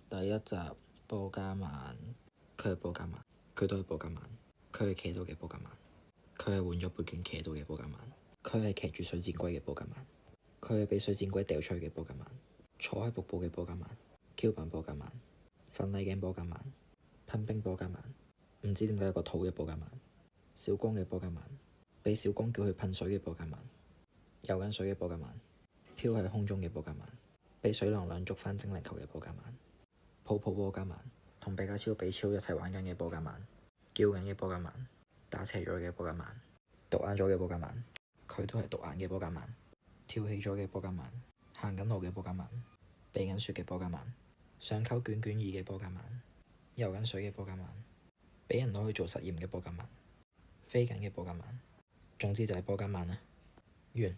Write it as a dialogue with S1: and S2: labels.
S1: 第一集波加曼，佢係波加曼，佢都係波加曼，佢係騎到嘅波加曼，佢係換咗背景騎到嘅波加曼，佢係騎住水箭龜嘅波加曼，佢係俾水箭龜掉出去嘅波加曼，坐喺瀑布嘅波加曼，Q 版波加曼，瞓捩頸波加曼，噴冰波加曼，唔知點解有個肚嘅波加曼，小光嘅波加曼，俾小光叫佢噴水嘅波加曼，游緊水嘅波加曼，飄喺空中嘅波加曼，俾水能量捉返精靈球嘅波加曼，泡泡波加曼，同比卡超比超一齊玩緊嘅波加曼，叫緊嘅波加曼，打斜咗嘅波加曼，獨眼咗嘅波加曼，佢都係獨眼嘅波加曼，跳起咗嘅波加曼，行緊路嘅波加曼，避緊雪嘅波加曼，想溝卷卷耳嘅波加曼，游緊水嘅波加曼，俾人攞去做實驗嘅波加曼，飛緊嘅波加曼，總之就係波加曼啦。完。